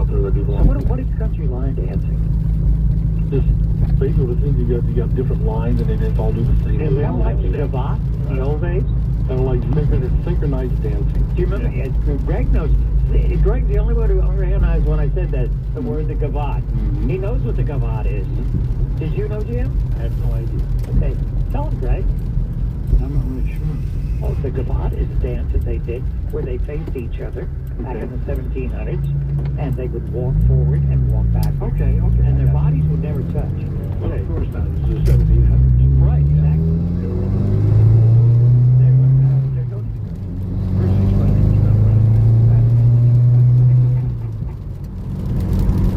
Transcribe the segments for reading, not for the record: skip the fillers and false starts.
out there that do So what is country line dancing? Just basically the thing you got different lines and they just all do the same And thing. they all like the gavotte in the old days? Kind of like synchronized dancing. Do you remember? Yeah, Greg knows. Greg's the only one who recognized when I said that the word the gavotte. Mm-hmm. He knows what the gavotte is. Mm-hmm. Did you know, Jim? I have no idea. Okay, tell him, Greg. I'm not really sure. Oh, the gavotte is a dance that they did where they faced each other back in the 1700s, and they would walk forward and walk backward. Okay. And their bodies would never touch. Well, of course not. This is the 1700s. Right, exactly.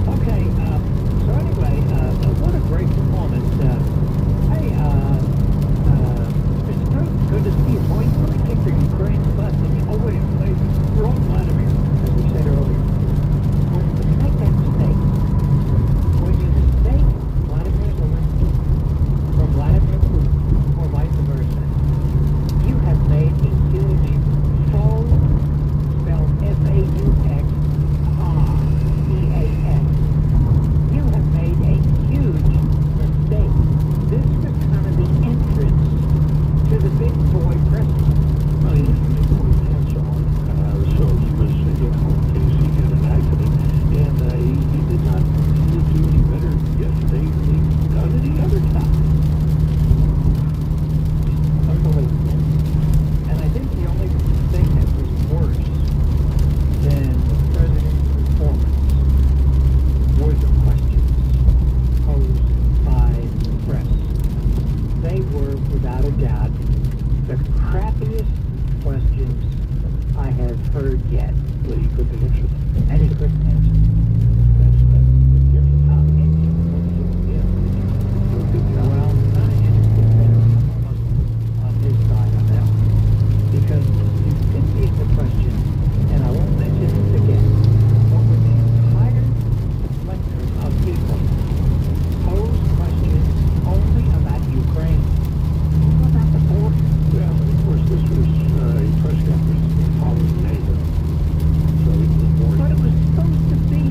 Okay, so anyway, what a great performance. Hey, Mr. President, good to see you. Boy, you really kicked the Ukraine's butt. Oh, wait, we're on Vladimir, as we said earlier. When you make that mistake, when you mistake Vladimir Zelensky for Vladimir Putin, or vice versa, you have made a huge faux, spelled F-A-U-X, E-A-X. You have made a huge mistake. This was kind of the entrance to the big boy president. Well, he didn't make no sense on. So he was, in case he had an accident, and he did not do any better yesterday than he's done any other time. Unbelievable. And I think the only thing that was worse than the president's performance were the questions posed by the press. They were, without a doubt, the crappiest questions I have heard yet. Well, he couldn't answer them. And he couldn't answer. That's different. Well, not interested on his side on that one. Because you did see the question, and I won't mention this again, but when the entire spectrum of people pose questions only about Ukraine, what about the border? Well, of course, this was a press conference following NATO. So it was more... But it was supposed to be,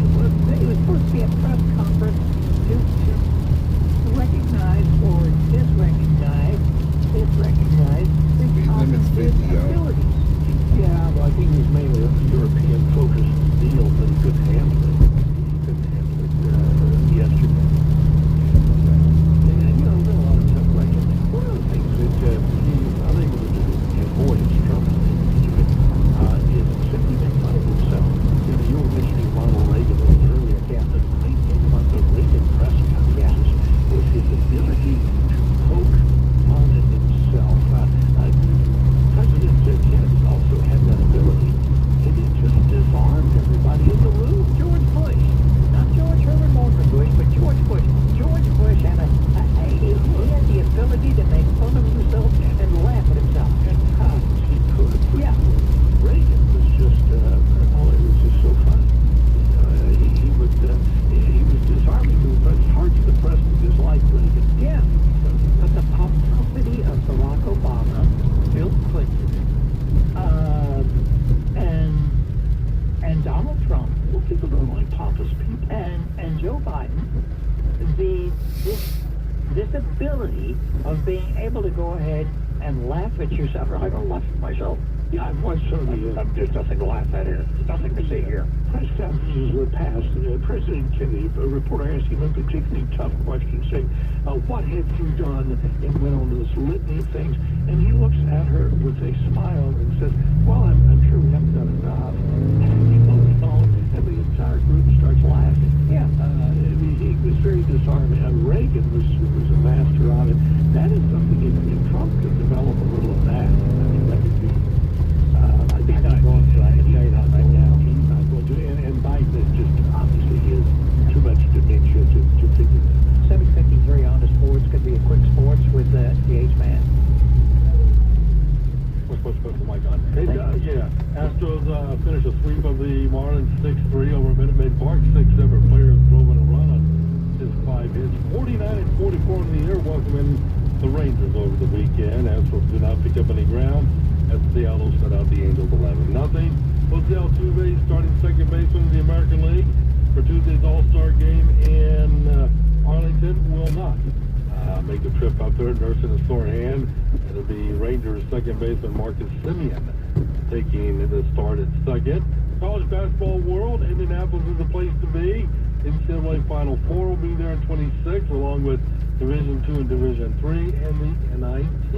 a press conference to recognize or disrecognize the cognitive abilities. Yeah, well, I think it was mainly a European-focused deal, but he couldn't handle it. He couldn't handle it yesterday. And, there are a lot of tough questions. One of the things that he was unable to do to avoid his trouble is simply make fun of himself. You were mentioning Ronald Reagan a little earlier. Yeah. The great thing about the Reagan press conferences was his ability to poke fun at himself. President Kennedy also had that ability, and he just disarmed everybody in the room. George Bush, not George Herbert Walker Bush, but George Bush. George Bush had he had the ability to make fun of himself and laugh at himself. He could. Yeah. Reagan was just, it was just so fun. He was disarming people, but it's hard for the press to dislike Reagan. Yeah. But the pomposity of Barack Obama, Bill Clinton, and Donald Trump, Well, people don't like pompous people. and Joe Biden, this ability of being able to go ahead and laugh at yourself. I don't laugh at myself. Yeah, I've watched some of the... There's nothing to laugh at here. There's nothing to see here. Press conferences were passed. President Kennedy, a reporter asked him a particularly tough question, saying, what have you done? And went on to this litany of things. And he looks at her with a smile and says, well, I'm sure we haven't done enough. And he moves on, and the entire group starts laughing. Yeah. He was very disarming. Reagan was a master of it. That is something, if Trump could develop a little of that, I mean, that would be... He's not going to. I can tell you that right now. He's not going to. And Biden just obviously has too much dementia to figure that. 753 on to sports. Could be a quick sports with the H-Man. What's supposed to put the mic on? It does, yeah. Astros finished a sweep of the Marlins 6-3 over Minute Maid Park. 6 separate players drove in a run on his 5 hits. 49 and 44 in the air, welcoming the Rangers over the weekend. Astros did not pick up any ground as Seattle shut out the Angels 11-0. Jose Altuve, starting second baseman in the American League, for Tuesday's All-Star game in Arlington will not make the trip up there, nursing a sore hand. It'll be Rangers second baseman Marcus Semien taking the start at second. College basketball world, Indianapolis is the place to be. NCAA Final Four will be there in 26, along with Division II and Division III and the NIT.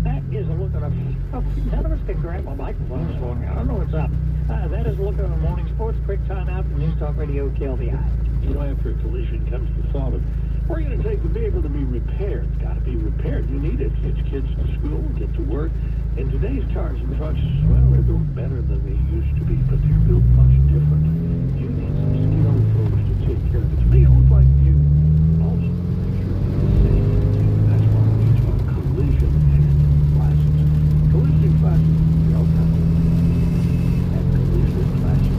That is a look at a... Oh, none of us can grab my microphone this morning. I don't know what's up. That is a look at the morning sports. Quick time out from News Talk Radio KLVI. You know, after a collision comes the thought of, we're going to take the vehicle to be repaired. It's got to be repaired. You need it. Get your kids to school, get to work. And today's cars and trucks, well, they're built better than they used to be, but they're built much different. You need some skilled folks to take care of it. To me, it looks like you also make sure you're the same. That's why we talk collision and classes. Collision classes, they'll kind of at collision classes.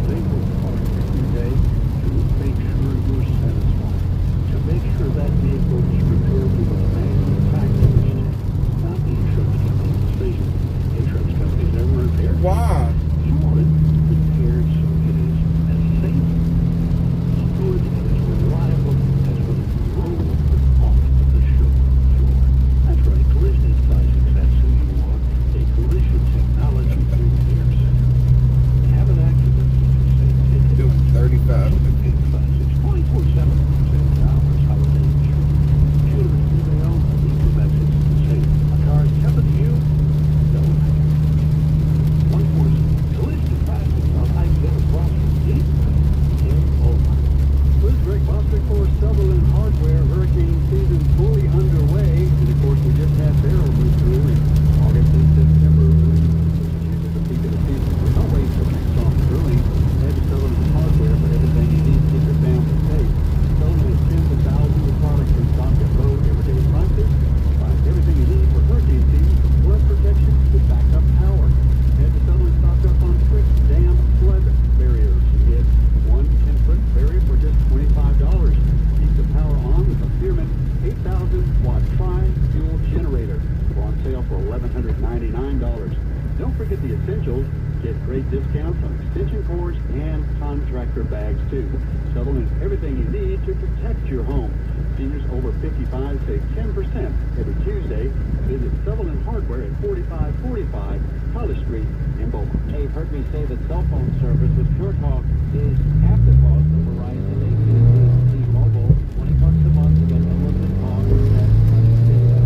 They work hard every day to make sure you're satisfied, to make sure that vehicle is repaired to the manufacturer's standard, not the insurance company's decision. Insurance companies never repair. Wow. You want it repaired so it is as safe, as good, and as reliable as when it rolled off the showroom floor. That's right, Collision and Classics, that's who you are, a collision technology repair center. Have an accident, you can say, take it. Doing 35 to 50. Classics, 24/7 hours, holiday insurance. Shoot them an email, leave a message to say, a car's coming to you. Don't hang it. 147 Collision Classics on I-10 across from Deep in Omaha. This is Rick Bostic for Sutherland Hardware. Hurricane season fully underway. And of course, we just had Beryl move through in August and September. Into the peak of the season. We're not waiting for next summer early. Head to Sutherland Hardware for everything you need to keep your family safe. Sutherland has tens of thousands of products in stock at low everyday prices. Find everything you need for hurricane season, from flood protection to backup power. Head to Sutherland, stock up on quick dam flood barriers. You get one 10-foot barrier for just $25. Keep the power on with a Spearman 8,000-watt tri-fuel generator. We're on sale for $1,199. Don't forget the essentials. Get great discounts on extension cords and contractor bags, too. Sutherland has everything you need to protect your home. Seniors over 55 save 10% every Tuesday. Visit Sutherland Hardware at 4545 College Street in Beaumont. Hey, you've heard me say that cell phone service with Pure Talk is half the cost of Verizon, AT&T, T-Mobile. $20 a month to get unlimited talk, text, video.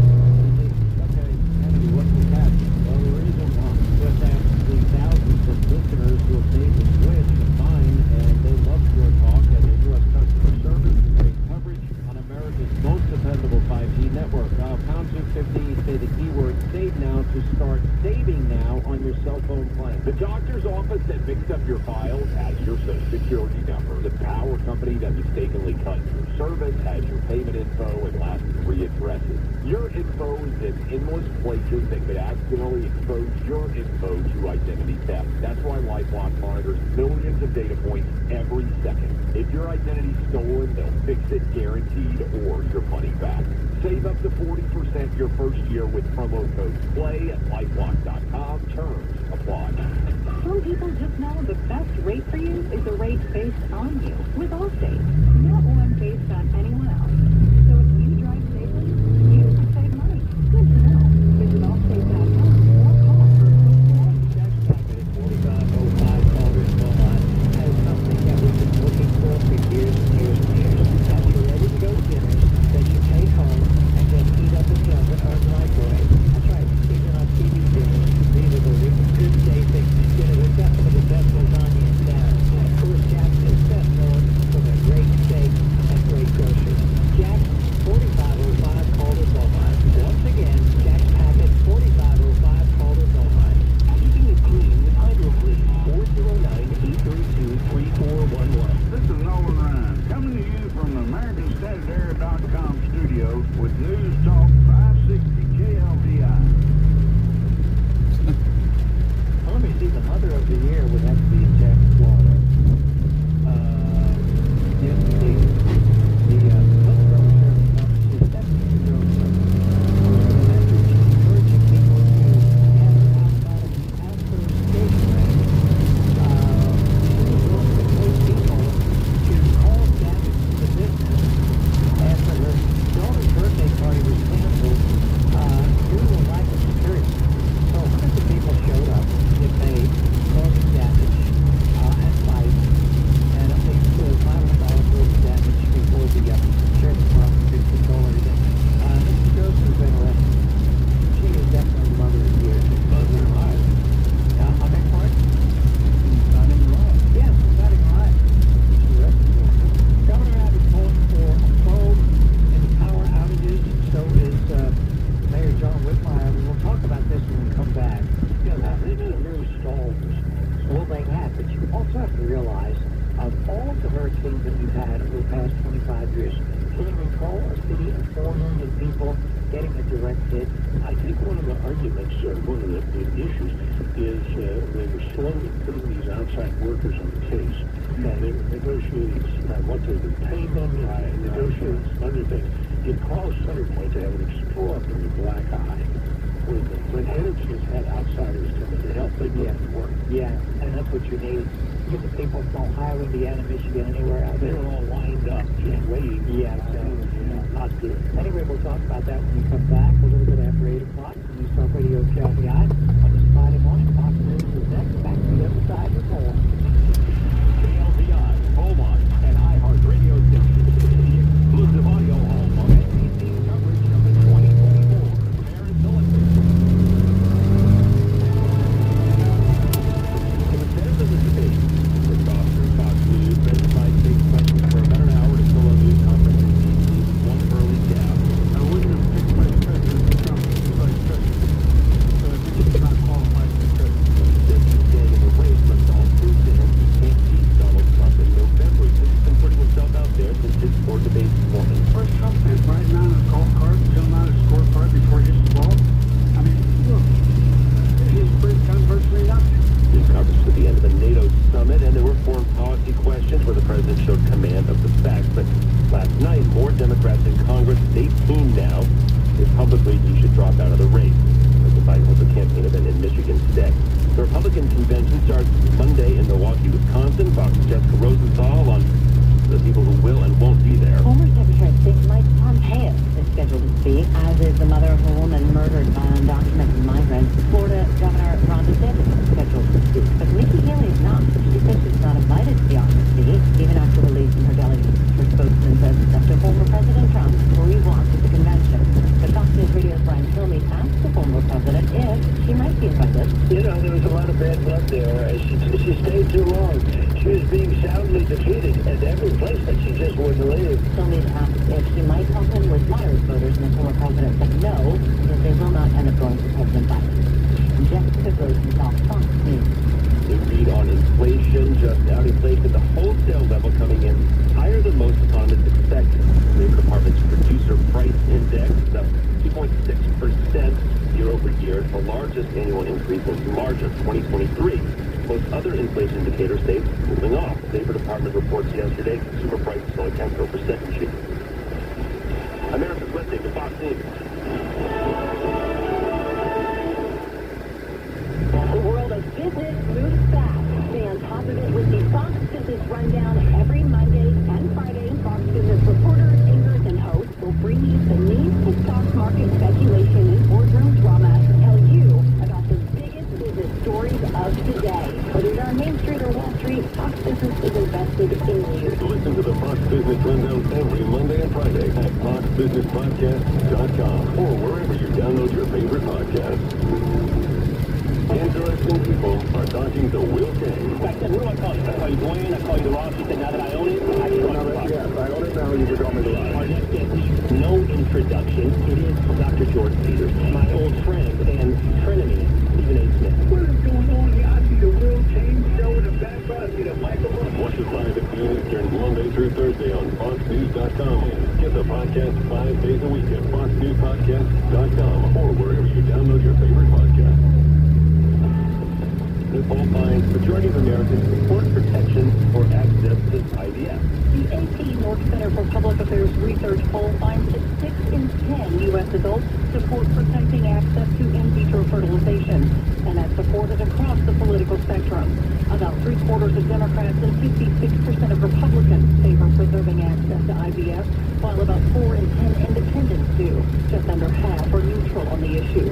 Okay, Kennedy, what's the catch? Well, there isn't one. Just ask the thousands of listeners who have made the switch to mine, and they love Pure Talk and their U.S. customer service. Great coverage on America's most dependable 5G network. Pound 250, say the keyword save now to start saving now on your cell phone plan. The doctor's office that picks up your files has your Social Security number. The power company that mistakenly cut your service has your payment info and last 3 addresses. Your info is in endless places that could accidentally expose your info to identity theft. That's why LifeLock monitors millions of data points every second. If your identity's stolen, they'll fix it guaranteed or your money back. Save up to 40% your first year with promo code PLAY at LifeLock.com. Terms apply. Some people just know the best rate for you is a rate based on you with Allstate, not one based on anyone else. So if you drive safely, you save money. Good to know. Visit Allstate.com or call for a quote today. Jack's back at 4505 Calder's Beaumont has something that we've been looking for years and years and years. That's your ready-to-go dinners that you take home and then heat up in the oven or microwave. That's right, these are not TV dinners. These are the really good, basic dinners. We've got some of the best lasagna in town. And of course, Jack's is best known for their great steak and great groceries. people, getting a direct hit. I think one of the arguments, or one of the issues, is they were slow in putting these outside workers on the case. They were negotiating what they were paying them, negotiating other things. It caused Centerpoint to have an extraordinary black eye. When Energy's had outsiders come in to help, they put it to work. Yeah, and that's what you need. Get the people from Ohio, Indiana, Michigan, anywhere out They there. were all lined up, just waiting. Yeah, Not good. Anyway, we'll talk about that when we come back a little bit after 8 o'clock. News Talk Radio KLPI on this Friday morning. Fox News is next. Back to the other side with more. KLPI, Beaumont, and iHeart Radio Station. The exclusive audio home of NBC coverage of the 2024 Paris Olympics. In the center of the debate, Rick Foster, Fox News, President Biden takes questions for about an hour to solo news conference in D.C. with one early gap. I wouldn't have picked Vice President Trump as the Vice President. So I think he's not qualified for president. Since he's staying in the race, must all prove to him he can't beat Donald Trump in November. He's been putting himself out there since his 4 debates performance. First Trump is writing on a golf cart, filling out a scorecard before he hits the ball. I mean, look, he's done virtually nothing. News coverage to the end of the NATO summit, and there were foreign policy questions where the president showed command of the facts. But last night, more Democrats in Congress, 18 now, said publicly he should drop out of the race. President Biden holds a campaign event in Michigan today. The Republican convention starts Monday in Milwaukee, Wisconsin. Fox's Jessica Rosenthal on the people who will and won't be there. Former Secretary of State Mike Pompeo is scheduled to speak, as is the mother of a woman murdered by undocumented migrants. Florida Governor Ron DeSantis is scheduled to speak, but Nikki Haley is not. She says she's not invited to the honor speak, even after releasing her delegates. Her spokesman says it's up to former President Trump who he wants at the convention. But Fox News Radio's Brian Kilmeade asked the former president if she might be invited. You know, there was a lot of bad blood there. She stayed too long. She was being soundly defeated at every place that she just wouldn't leave. Kilmeade asked if she might help him with moderate voters, and the former president said no, because they will not end up going to President Biden. Jessica Rosenthal, Fox News. They read on inflation, just out inflation at the wholesale level coming in higher than most economists expected. The Labor Department's producer price index is up 2.6% year over year, the largest annual increase since March of 2023. Most other inflation indicators say it's moving off. The Labor Department reports yesterday consumer prices only 10% in June. America's listening to Fox News. The world of business moves fast. Stay on top of it with the Fox Business Rundown every Monday and Friday. Fox Business reporters, anchors, and hosts will bring you the news to stock market speculation and boardroom drama to tell you about the biggest business stories of today. Whether you're on Main Street or Wall Street, Fox Business is invested in you. Listen to the Fox Business Rundown every Monday and Friday at foxbusinesspodcast.com or wherever you download your favorite podcasts. Interesting people are dodging the wheel game. I said, what do I call you? I call you Dwayne, I call you The Rock. He said, now that I own it, I can call you The Rock. Yes, I own it now. You can call me the Rock. Our next guest needs no introduction. It is Dr. George Peters, my old friend and frenemy, Stephen A. Smith. What is going on here? I see the Will James show in the background. I see the microphone. Watch it live at noon Eastern, Monday through Thursday on foxnews.com. Get the podcast 5 days a week at foxnewspodcast.com or wherever you download your favorite podcast. This poll finds majority of Americans support protection for access to IVF. The AP North Center for Public Affairs Research poll finds that 6 in 10 U.S. adults support protecting access to in vitro fertilization, and that's supported across the political spectrum. About 3/4 of Democrats and 56% of Republicans favor preserving access to IVF, while about 4 in 10 independents do. Just under half are neutral on the issue.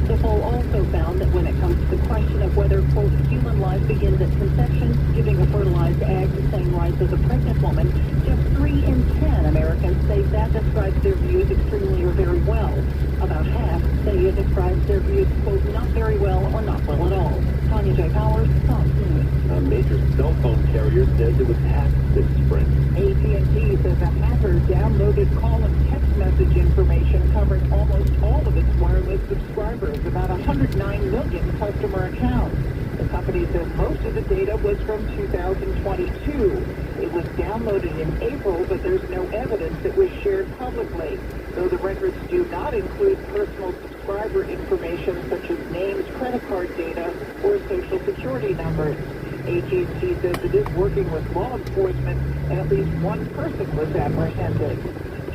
The poll also found that when it comes to the question of whether, quote, human life begins at conception, giving a fertilized egg the same rights as a pregnant woman, just 3 in 10 Americans say that describes their views extremely or very well. About half say it describes their views, quote, not very well or not well at all. Tanya J. Powers, Fox News. A major cell phone carrier says it was hacked this spring. AT&T says a hacker downloaded call and text message information covering almost all of its wireless subscribers, about 109 million customer accounts. The company says most of the data was from 2022. It was downloaded in April, but there's no evidence it was shared publicly, though the records do not include personal subscriber information such as names, credit card data, or social security numbers. AT&T says it is working with law enforcement, and at least one person was apprehended.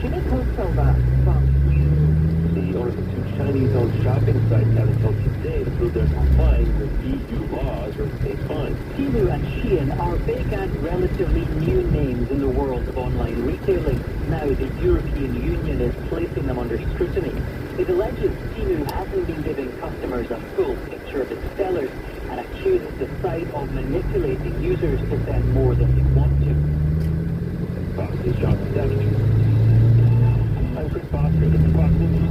Jimmy Kosova from The owners of two Chinese-owned shopping sites have until today to prove they're complying with EU laws or pay fines. Temu and Shein are big and relatively new names in the world of online retailing. Now the European Union is placing them under scrutiny. It alleges Temu hasn't been giving customers a full picture of its sellers and accuses the site of manipulating users to send more than they want to. This is John Savage. I'm Chris Foster, the Fox News.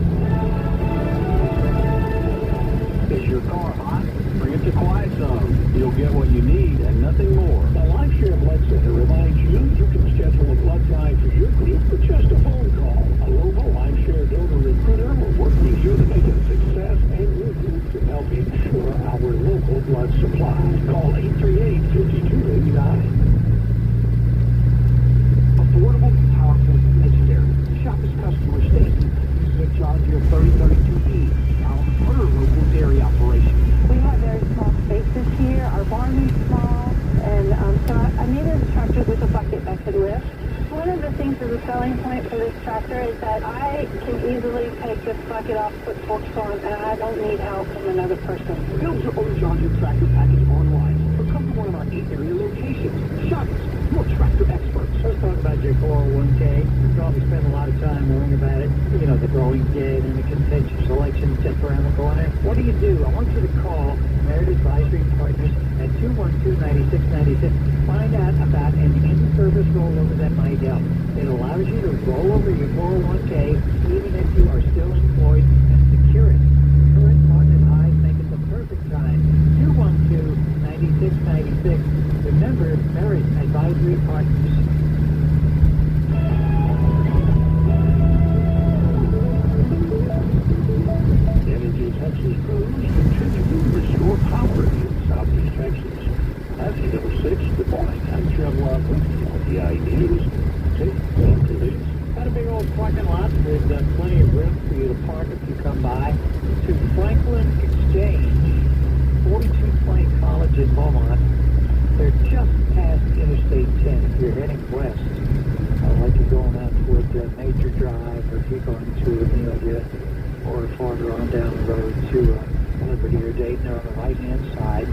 Is your car hot? Bring it to Quiet Zone. You'll get what you need and nothing more. The LifeShare Blood Center reminds you can schedule a blood drive for your group with just a phone call. A local LifeShare donor recruiter will work with you to make it a success, and your group can help ensure our local blood supply. Call 838-5289. Affordable, powerful, legendary. Shop as customer stays. Switch on to your 3032E. Now, her local dairy operation. We have very small spaces here. Our barn is small, and so I needed a tractor with a bucket that could lift. One of the things as a selling point for this tractor is that I can easily take this bucket off, put forks on, and I don't need help from another person. Build your own John Deere tractor package online or come to one of our 8 area locations. Shop us, your tractor experts. Let's talk about your 401k. You probably spend a lot of time worrying about it. You know, the growing debt and the contentious elections just around the corner. What do? I want you to call Merit Advisory Partners at 212-9696. Find out about an in-service rollover that might help. It allows you to roll over your 401k even if you are still employed and secure it. Current market highs make it the perfect time. 212-9696. Remember, Merit Advisory Partners. Energy Texas crews continue to restore power in Southeast Texas. That's number 6. Good morning. I'm Jim Love with LTI News. Okay, on to this. Got a big old parking lot with plenty of room for you to park if you come by. To Franklin Exchange, 4220 College in Beaumont. They're just past Interstate 10 if you're heading west. Like you're going out toward Major Drive, or if you're going to Amelia, or farther on down the road to Liberty or Dayton, or on the right-hand side.